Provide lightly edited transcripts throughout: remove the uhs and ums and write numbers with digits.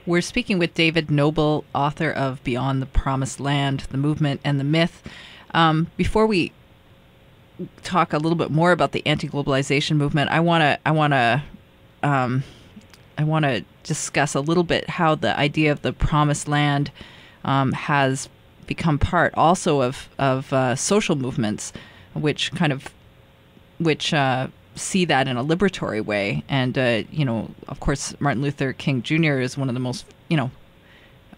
We're speaking with David Noble, author of Beyond the Promised Land, The Movement and the Myth. Before we talk a little bit more about the anti-globalization movement, I want to discuss a little bit how the idea of the Promised Land has become part also of social movements, which see that in a liberatory way. And, of course, Martin Luther King Jr. is one of the most,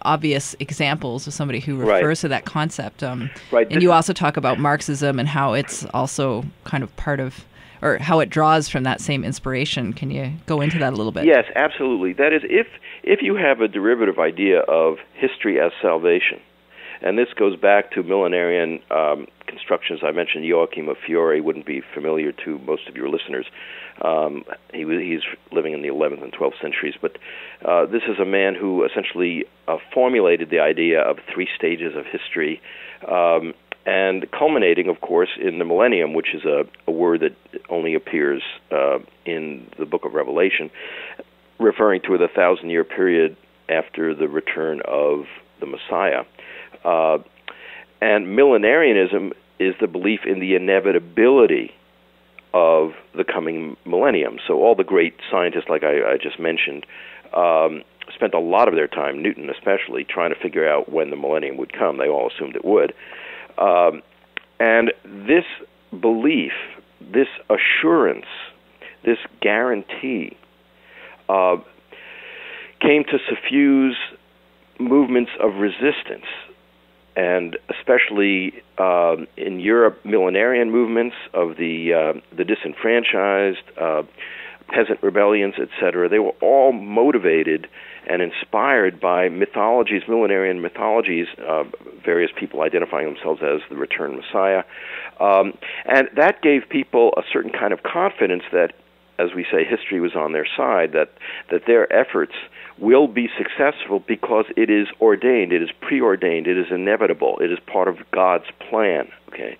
obvious examples of somebody who refers to that concept. Right. And you also talk about Marxism and how it's also kind of part of, or how it draws from that same inspiration. Can you go into that a little bit? Yes, absolutely. That is, if you have a derivative idea of history as salvation, and this goes back to millenarian constructions. I mentioned Joachim of Fiore wouldn't be familiar to most of your listeners. He's living in the 11th and 12th centuries, but this is a man who essentially formulated the idea of three stages of history, and culminating, of course, in the millennium, which is a word that only appears in the book of Revelation, referring to the 1,000-year period after the return of the Messiah. And millenarianism is the belief in the inevitability of the coming millennium. So all the great scientists, like I just mentioned, spent a lot of their time, Newton especially, trying to figure out when the millennium would come. They all assumed it would. And this belief, this assurance, this guarantee came to suffuse movements of resistance, and especially in Europe, millenarian movements of the disenfranchised, peasant rebellions, etc. They were all motivated and inspired by mythologies, millenarian mythologies, various people identifying themselves as the returned Messiah. And that gave people a certain kind of confidence that, as we say, history was on their side, that their efforts will be successful because it is ordained, it is preordained, it is inevitable, it is part of God's plan. Okay,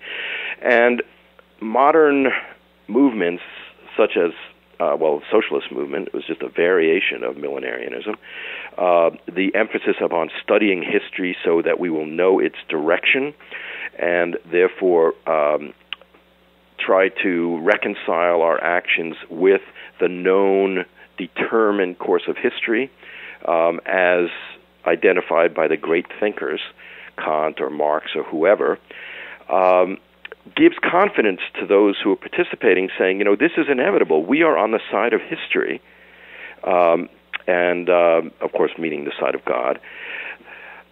and modern movements such as the socialist movement was just a variation of millenarianism. The emphasis upon studying history so that we will know its direction, and therefore try to reconcile our actions with the known, determined course of history, as identified by the great thinkers, Kant or Marx or whoever, gives confidence to those who are participating, saying, this is inevitable. We are on the side of history, and of course, meaning the side of God.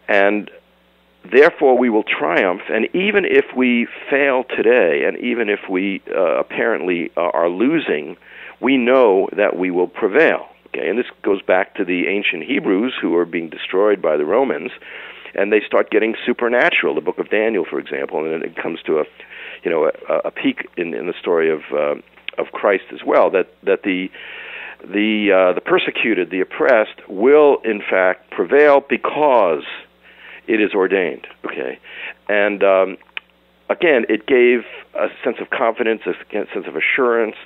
And therefore, we will triumph, and even if we fail today, and even if we apparently are losing, we know that we will prevail. Okay, and this goes back to the ancient Hebrews who are being destroyed by the Romans, and they start getting supernatural. The book of Daniel, for example, and then it comes to a peak in the story of Christ as well. That the persecuted, the oppressed, will in fact prevail because it is ordained. Okay, and again, it gave a sense of confidence, a sense of assurance,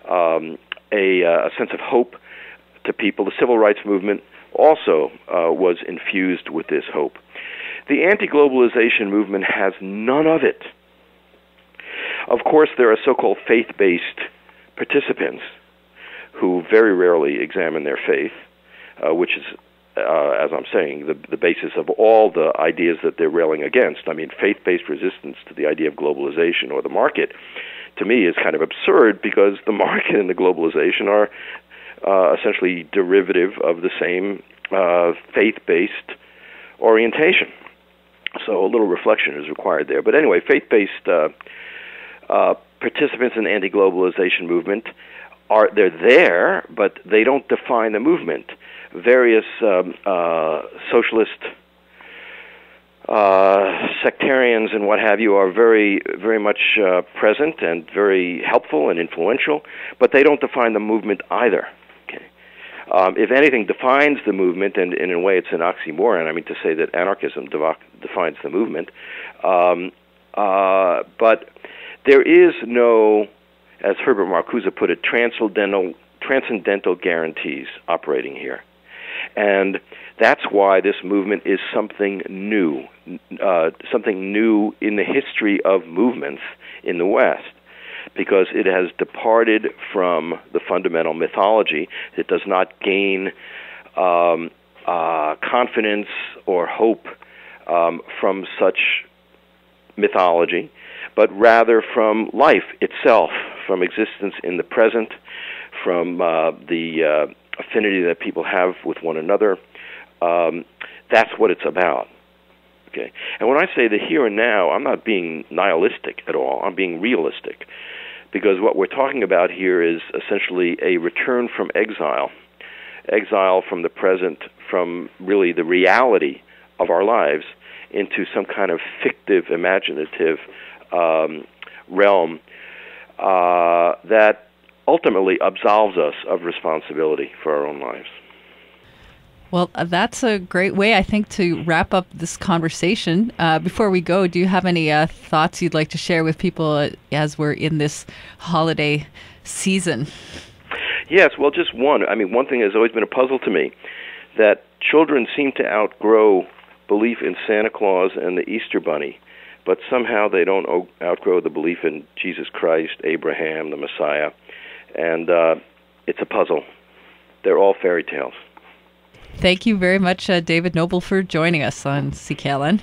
a sense of hope to people. The civil rights movement also was infused with this hope. The anti-globalization movement has none of it. Of course, there are so-called faith-based participants who very rarely examine their faith, which is, as I'm saying, the basis of all the ideas that they're railing against. I mean, faith-based resistance to the idea of globalization or the market, to me, is kind of absurd, because the market and the globalization are essentially derivative of the same faith-based orientation. So a little reflection is required there. But anyway, faith-based participants in the anti-globalization movement they're there, but they don't define the movement. Various socialist sectarians and what have you are very, very much present and very helpful and influential, but they don't define the movement either. Okay. If anything defines the movement, and in a way it's an oxymoron, I mean, to say that anarchism defines the movement, but there is no, as Herbert Marcuse put it, transcendental guarantees operating here. And that's why this movement is something new in the history of movements in the West, because it has departed from the fundamental mythology. It does not gain confidence or hope from such mythology, but rather from life itself, from existence in the present, from the affinity that people have with one another. That's what it's about. Okay. And when I say the here and now, I'm not being nihilistic at all. I'm being realistic, because what we're talking about here is essentially a return from exile from the present, from really the reality of our lives, into some kind of fictive, imaginative realm that ultimately absolves us of responsibility for our own lives. Well, that's a great way, I think, to wrap up this conversation. Before we go, do you have any thoughts you'd like to share with people as we're in this holiday season? Yes, well, just one. I mean, one thing has always been a puzzle to me, that children seem to outgrow belief in Santa Claus and the Easter Bunny, but somehow they don't outgrow the belief in Jesus Christ, Abraham, the Messiah, and it's a puzzle. They're all fairy tales. Thank you very much, David Noble, for joining us on CKLN.